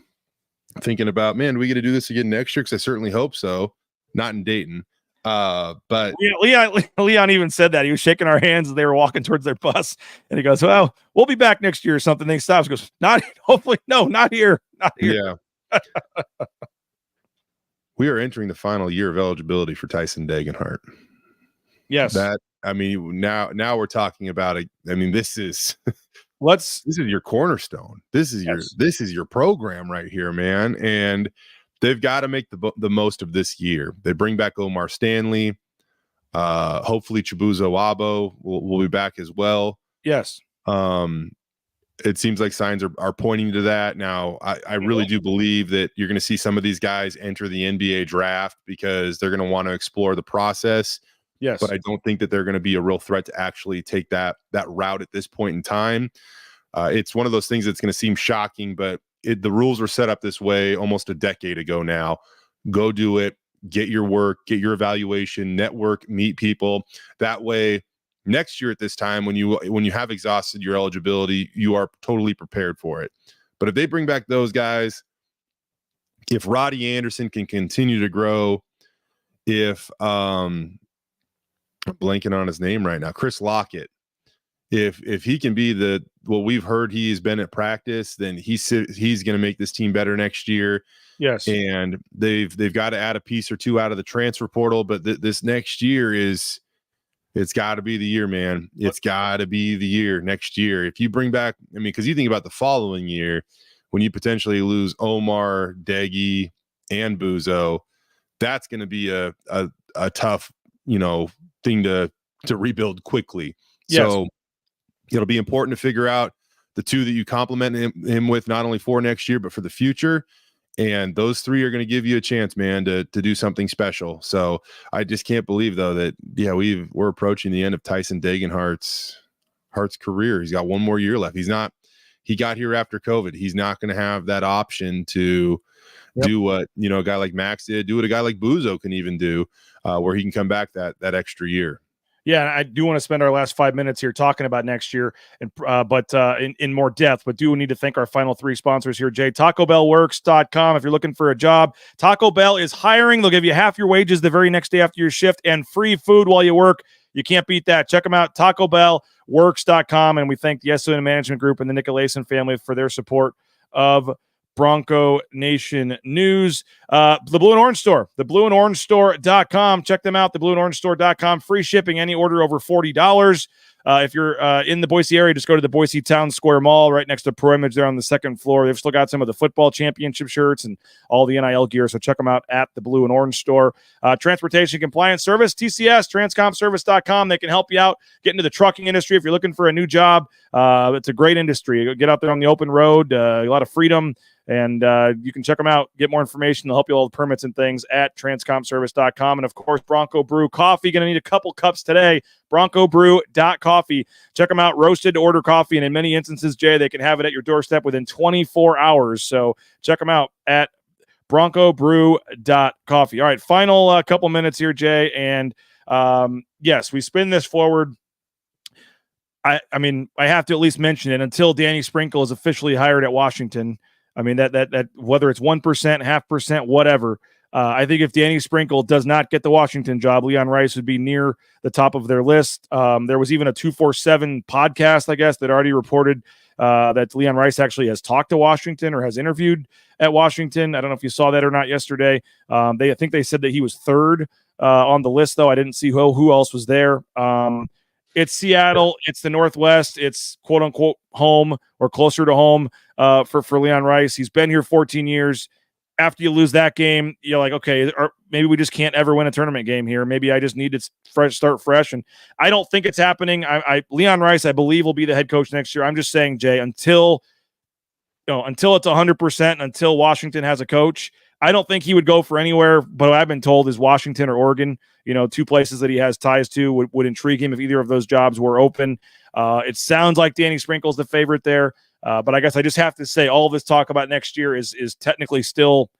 thinking about, man, do we get to do this again next year? Because I certainly hope so. Not in Dayton. But Leon even said that. He was shaking our hands as they were walking towards their bus, and he goes, well, we'll be back next year or something. Then he stops, goes, hopefully, not here. Yeah. We are entering the final year of eligibility for Tyson Degenhart. Yes. Now we're talking about it. I mean, this is your cornerstone. This is your program right here, man. And they've got to make the most of this year. They bring back Omar Stanley. Hopefully Chibuzo Abo will be back as well. Yes. It seems like signs are pointing to that. Now, I really do believe that you're going to see some of these guys enter the NBA draft because they're going to want to explore the process. Yes. But I don't think that they're going to be a real threat to actually take that route at this point in time. It's one of those things that's going to seem shocking, but the rules were set up this way almost a decade ago now. Go do it, get your work, get your evaluation, network, meet people. That way, next year at this time, when you have exhausted your eligibility, you are totally prepared for it. But if they bring back those guys, if Roddy Anderson can continue to grow, if I'm blanking on his name right now, Chris Lockett, if he can be what we've heard he's been at practice, then he's going to make this team better next year. Yes. And they've got to add a piece or two out of the transfer portal, but this next year it's got to be the year, man. It's got to be the year next year. If you bring back, because you think about the following year when you potentially lose Omar, Deggy, and Buzo, that's going to be a tough, thing to rebuild quickly. Yes. So it'll be important to figure out the two that you complement him with, not only for next year, but for the future. And those three are going to give you a chance, man, to do something special. So I just can't believe, though, that, we're approaching the end of Tyson Degenhardt's career. He's got one more year left. He got here after COVID. He's not going to have that option to do what, a guy like Max did, do what a guy like Buzo can even do, where he can come back that extra year. Yeah, I do want to spend our last 5 minutes here talking about next year, and but in more depth. But do need to thank our final three sponsors here, Jay. TacoBellWorks.com. If you're looking for a job, Taco Bell is hiring. They'll give you half your wages the very next day after your shift and free food while you work. You can't beat that. Check them out, TacoBellWorks.com. And we thank the SON Management Group and the Nicolason family for their support of Bronco Nation News. The Blue and Orange Store, theblueandorange.store.com. Check them out, theblueandorange.store.com. Free shipping, any order over $40. If you're in the Boise area, just go to the Boise Town Square Mall right next to Pro Image there on the second floor. They've still got some of the football championship shirts and all the NIL gear, so check them out at the Blue and Orange Store. Transportation Compliance Service, TCS, transcomservice.com. They can help you out, get into the trucking industry if you're looking for a new job. It's a great industry. Get out there on the open road, a lot of freedom. And you can check them out, get more information. They'll help you all with permits and things at transcomservice.com. And, of course, Bronco Brew Coffee. Going to need a couple cups today. BroncoBrew.coffee. Check them out, roasted to order coffee. And in many instances, Jay, they can have it at your doorstep within 24 hours. So check them out at BroncoBrew.coffee. All right, final couple minutes here, Jay. And, yes, we spin this forward. I mean, I have to at least mention it until Danny Sprinkle is officially hired at Washington. I mean, that whether it's 1%, 0.5%, whatever. I think if Danny Sprinkle does not get the Washington job, Leon Rice would be near the top of their list. There was even a 247 podcast, I guess, that already reported that Leon Rice actually has talked to Washington or has interviewed at Washington. I don't know if you saw that or not yesterday. I think they said that he was third on the list, though. I didn't see who else was there. It's Seattle. It's the Northwest. It's quote unquote home or closer to home for Leon Rice. He's been here 14 years. After you lose that game, you're like, okay, or maybe we just can't ever win a tournament game here. Maybe I just need to start fresh. And I don't think it's happening. Leon Rice, I believe, will be the head coach next year. I'm just saying, Jay, until it's 100%, until Washington has a coach, I don't think he would go for anywhere, but what I've been told is Washington or Oregon, two places that he has ties to would intrigue him if either of those jobs were open. It sounds like Danny Sprinkle's the favorite there, but I guess I just have to say all this talk about next year is technically still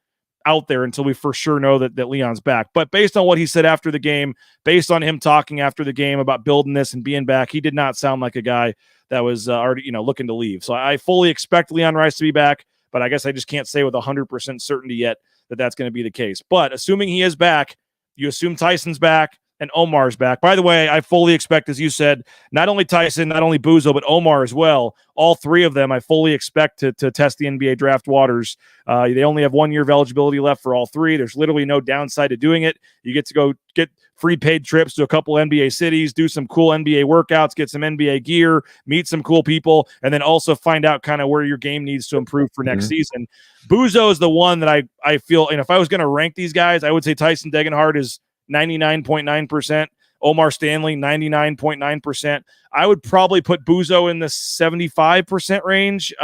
out there until we for sure know that Leon's back. But based on what he said after the game, based on him talking after the game about building this and being back, he did not sound like a guy that was already looking to leave. So I fully expect Leon Rice to be back, but I guess I just can't say with 100% certainty yet that that's going to be the case. But assuming he is back, you assume Tyson's back and Omar's back. By the way, I fully expect, as you said, not only Tyson, not only Buzo, but Omar as well. All three of them I fully expect to test the NBA draft waters. They only have 1 year of eligibility left for all three. There's literally no downside to doing it. You get to go get free paid trips to a couple NBA cities, do some cool NBA workouts, get some NBA gear, meet some cool people, and then also find out kind of where your game needs to improve for next season. Buzo is the one that I feel, and if I was going to rank these guys, I would say Tyson Degenhardt is 99.9%. Omar Stanley, 99.9%. I would probably put Buzo in the 75% range.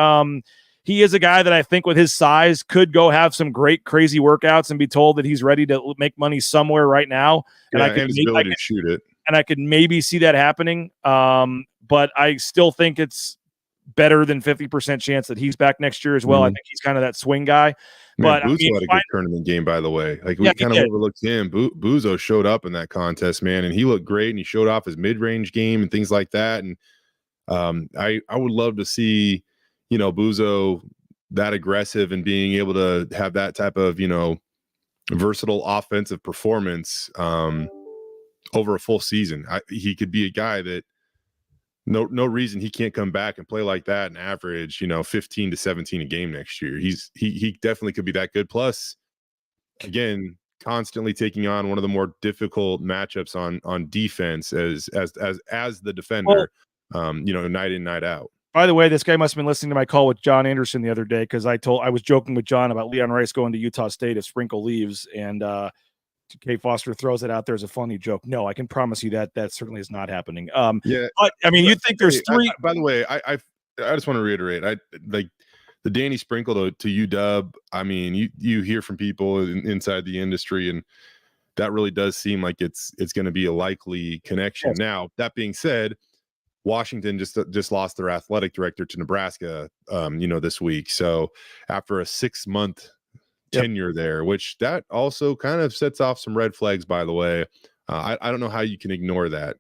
He is a guy that I think with his size could go have some great, crazy workouts and be told that he's ready to make money somewhere right now. And his ability to shoot it. And I could maybe see that happening. But I still think it's better than 50% chance that he's back next year as well. I think he's kind of that swing guy. Man, Buzo had a good tournament game, by the way. Like, we kind of overlooked him. Buzo showed up in that contest, man, and he looked great, and he showed off his mid-range game and things like that. And I would love to see, Buzo that aggressive and being able to have that type of, versatile offensive performance over a full season. He could be a guy that no reason he can't come back and play like that and average, 15 to 17 a game next year. He definitely could be that good. Plus, again, constantly taking on one of the more difficult matchups on defense as the defender, night in, night out. By the way, this guy must have been listening to my call with John Anderson the other day because I was joking with John about Leon Rice going to Utah State if Sprinkle leaves, and Kate Foster throws it out there as a funny joke. No, I can promise you that certainly is not happening. But I mean, you think there's three. By the way, I just want to reiterate, I like the Danny Sprinkle to UW. I mean, you hear from people inside the industry, and that really does seem like it's going to be a likely connection. Yes. Now, that being said, Washington just lost their athletic director to Nebraska, this week. So after a 6-month tenure there, which that also kind of sets off some red flags, by the way. I don't know how you can ignore that.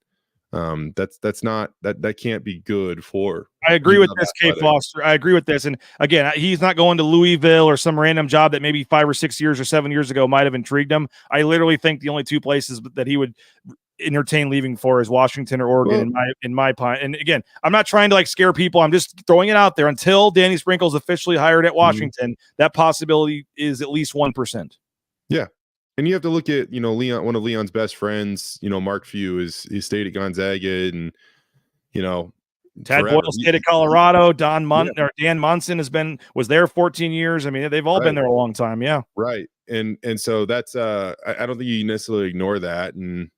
That can't be good for. I agree with this, Kate Foster. I agree with this. And again, he's not going to Louisville or some random job that maybe 5 or 6 years or 7 years ago might have intrigued him. I literally think the only two places that he would entertain leaving for is Washington or Oregon. Well, in my point. And again, I'm not trying to like scare people. I'm just throwing it out there. Until Danny Sprinkle's officially hired at Washington, that possibility is at least 1%. Yeah. And you have to look at, Leon, one of Leon's best friends, Mark Few he stayed at Gonzaga, and, Tad Boyle stayed at Colorado. Dan Munson was there 14 years. I mean, they've all been there a long time. Yeah. Right. And so that's, I don't think you necessarily ignore that. And,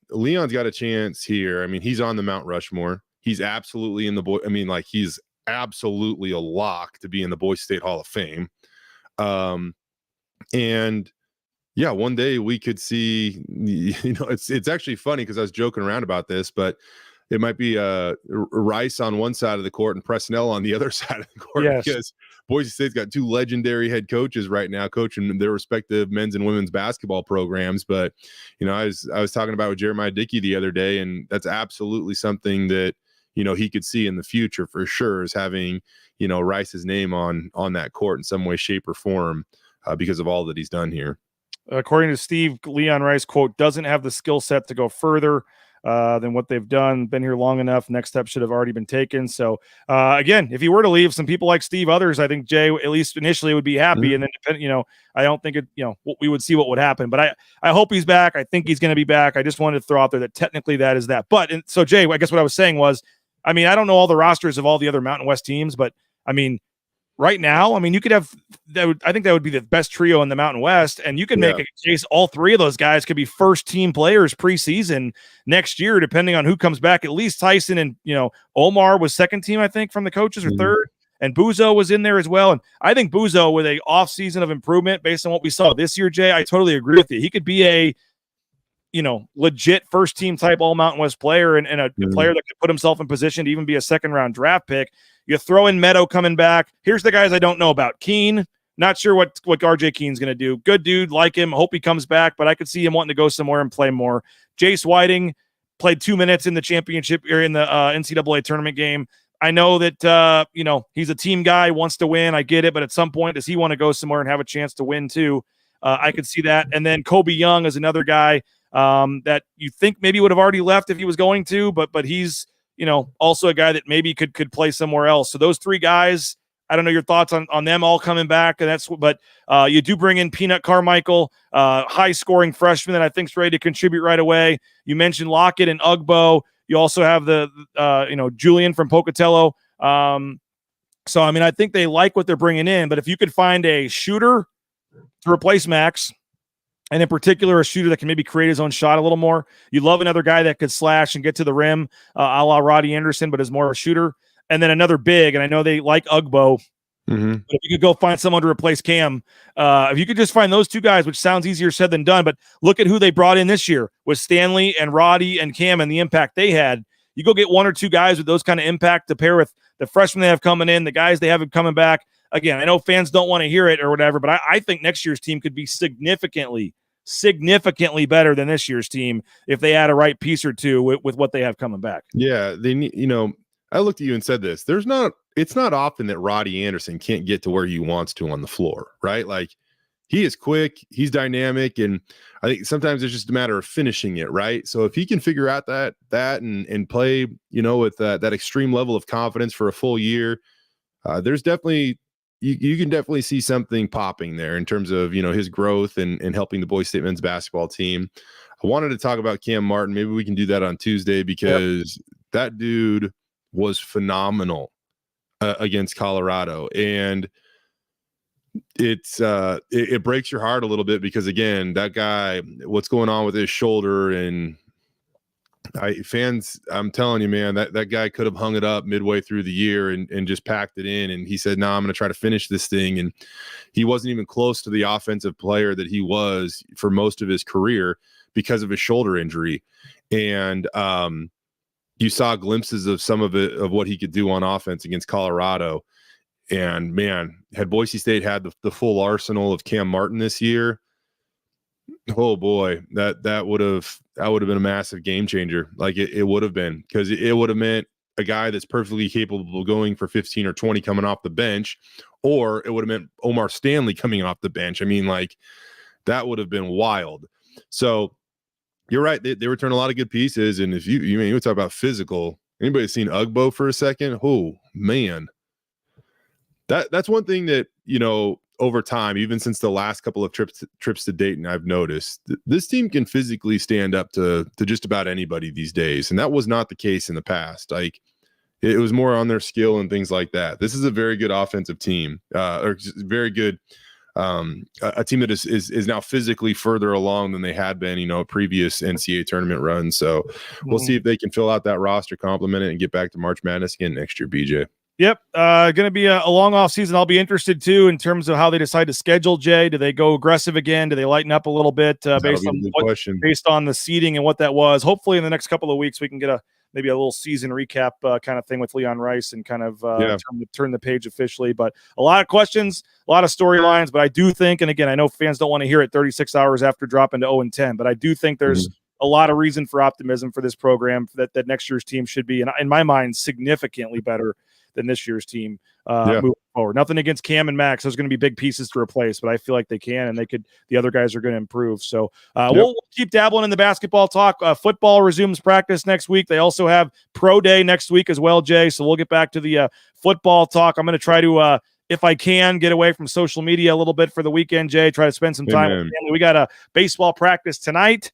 Leon's got a chance here. I mean, he's on the Mount Rushmore. He's absolutely in the he's absolutely a lock to be in the Boise State Hall of Fame. And yeah, one day we could see, it's actually funny because I was joking around about this, but it might be Rice on one side of the court and Presnell on the other side of the court, because Boise State's got two legendary head coaches right now coaching their respective men's and women's basketball programs. But, I was talking about with Jeremiah Dickey the other day, and that's absolutely something that, he could see in the future for sure, is having, Rice's name on that court in some way, shape, or form because of all that he's done here. According to Steve, Leon Rice, quote, doesn't have the skill set to go further than what they've done. Been here long enough. Next step should have already been taken. So again, if he were to leave, some people like Steve, others, I think Jay, at least initially, would be happy. And then, I don't think we would see what would happen. But I hope he's back. I think he's going to be back. I just wanted to throw out there that technically that is that. But so Jay, I guess what I was saying was, I mean, I don't know all the rosters of all the other Mountain West teams, but I mean, right now, I mean, you could have I think that would be the best trio in the Mountain West, and you could make a case all three of those guys could be first team players preseason next year, depending on who comes back. At least Tyson and Omar was second team, I think, from the coaches, or third, and Buzo was in there as well. And I think Buzo, with a off season of improvement based on what we saw this year, Jay, I totally agree with you. He could be a legit first team type all Mountain West player, and a player that could put himself in position to even be a second round draft pick. You throw in Meadow coming back. Here's the guys I don't know about. Keene, not sure what RJ Keene's going to do. Good dude, like him. Hope he comes back, but I could see him wanting to go somewhere and play more. Jace Whiting played 2 minutes in the championship or in the NCAA tournament game. I know that, he's a team guy, wants to win. I get it, but at some point, does he want to go somewhere and have a chance to win too? I could see that. And then Kobe Young is another guy that you think maybe would have already left if he was going to, but he's, also a guy that maybe could play somewhere else. So those three guys, I don't know your thoughts on them all coming back. And but you do bring in Peanut Carmichael, high scoring freshman that I think is ready to contribute right away. You mentioned Lockett and Ugbo. You also have the Julian from Pocatello. So, I mean, I think they like what they're bringing in, but if you could find a shooter to replace Max, and in particular, a shooter that can maybe create his own shot a little more. You love another guy that could slash and get to the rim, a la Roddy Anderson, but is more of a shooter. And then another big, and I know they like Ugbo. But if you could go find someone to replace Cam, if you could just find those two guys, which sounds easier said than done, but look at who they brought in this year with Stanley and Roddy and Cam and the impact they had. You go get one or two guys with those kind of impact to pair with the freshmen they have coming in, the guys they have coming back. Again, I know fans don't want to hear it or whatever, but I think next year's team could be significantly better than this year's team if they add a right piece or two with what they have coming back. Yeah, they need, I looked at you and said this. It's not often that Roddy Anderson can't get to where he wants to on the floor, right? Like, he is quick, he's dynamic, and I think sometimes it's just a matter of finishing it, right? So if he can figure out that and play, with that extreme level of confidence for a full year, there's definitely you can definitely see something popping there in terms of his growth and helping the Boise State men's basketball team. I wanted to talk about Cam Martin. Maybe we can do that on Tuesday because that dude was phenomenal against Colorado. And it breaks your heart a little bit because, again, that guy, what's going on with his shoulder, and I'm telling you, man, that guy could have hung it up midway through the year and just packed it in. And he said, no, I'm going to try to finish this thing. And he wasn't even close to the offensive player that he was for most of his career because of his shoulder injury. And you saw glimpses of some of it, of what he could do on offense against Colorado. And man, had Boise State had the full arsenal of Cam Martin this year, oh boy, that would have been a massive game changer. Like it would have been, because it would have meant a guy that's perfectly capable of going for 15 or 20 coming off the bench, or it would have meant Omar Stanley coming off the bench. I mean, like, that would have been wild. So you're right. They return a lot of good pieces. And if you talk about physical, anybody seen Ugbo for a second? Oh man. That's one thing that, over time, even since the last couple of trips to Dayton, I've noticed this team can physically stand up to just about anybody these days. And that was not the case in the past. Like, it was more on their skill and things like that. This is a very good offensive team, or very good, a team that is now physically further along than they had been, previous NCAA tournament runs. So we'll see if they can fill out that roster, complement it, and get back to March Madness again next year, BJ. Yep. Going to be a long off season. I'll be interested too in terms of how they decide to schedule, Jay. Do they go aggressive again? Do they lighten up a little bit based on the seeding and what that was? Hopefully in the next couple of weeks we can get maybe a little season recap kind of thing with Leon Rice and kind of turn the page officially. But a lot of questions, a lot of storylines. But I do think, and again, I know fans don't want to hear it 36 hours after dropping to 0-10, but I do think there's a lot of reason for optimism for this program that next year's team should be, in my mind, significantly better than this year's team moving forward. Nothing against Cam and Max. There's going to be big pieces to replace, but I feel like they can, and the other guys are going to improve. So we'll keep dabbling in the basketball talk. Football resumes practice next week. They also have pro day next week as well, Jay. So we'll get back to the football talk. I'm going to try to, if I can, get away from social media a little bit for the weekend, Jay, try to spend some time with family. We got a baseball practice tonight.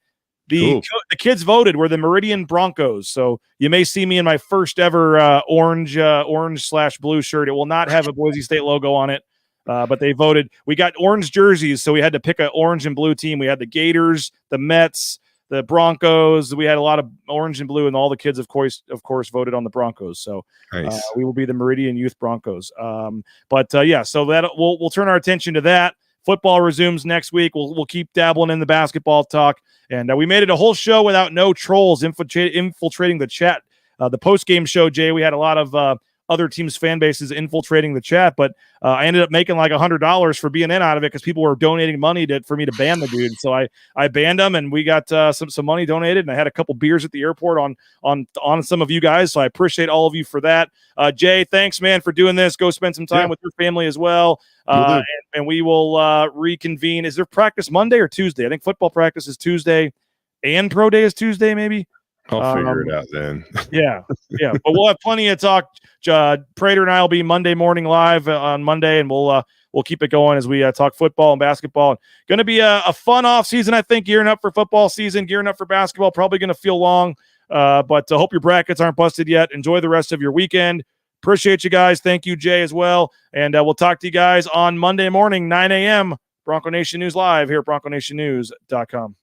The kids voted. We're the Meridian Broncos, so you may see me in my first ever orange/blue shirt. It will not have a Boise State logo on it, but they voted. We got orange jerseys, so we had to pick an orange and blue team. We had the Gators, the Mets, the Broncos. We had a lot of orange and blue, and all the kids, of course, voted on the Broncos. So nice. We will be the Meridian Youth Broncos. So that we'll turn our attention to that. Football resumes next week. We'll keep dabbling in the basketball talk. And we made it a whole show without no trolls infiltrating the chat. The post-game show, Jay, we had a lot of other teams' fan bases infiltrating the chat, but I ended up making like $100 for BNN out of it because people were donating money for me to ban the dude. So I banned him, and we got some money donated, and I had a couple beers at the airport on some of you guys. So I appreciate all of you for that. Jay, thanks, man, for doing this. Go spend some time with your family as well. And we will reconvene. Is there practice Monday or Tuesday? I think football practice is Tuesday and pro day is Tuesday, maybe. I'll figure it out then. yeah. But we'll have plenty of talk. Prater and I will be Monday morning live on Monday, and we'll keep it going as we talk football and basketball. Going to be a fun off season, I think, gearing up for football season, gearing up for basketball. Probably going to feel long, but I hope your brackets aren't busted yet. Enjoy the rest of your weekend. Appreciate you guys. Thank you, Jay, as well. And we'll talk to you guys on Monday morning, 9 a.m. Bronco Nation News Live here at BroncoNationNews.com.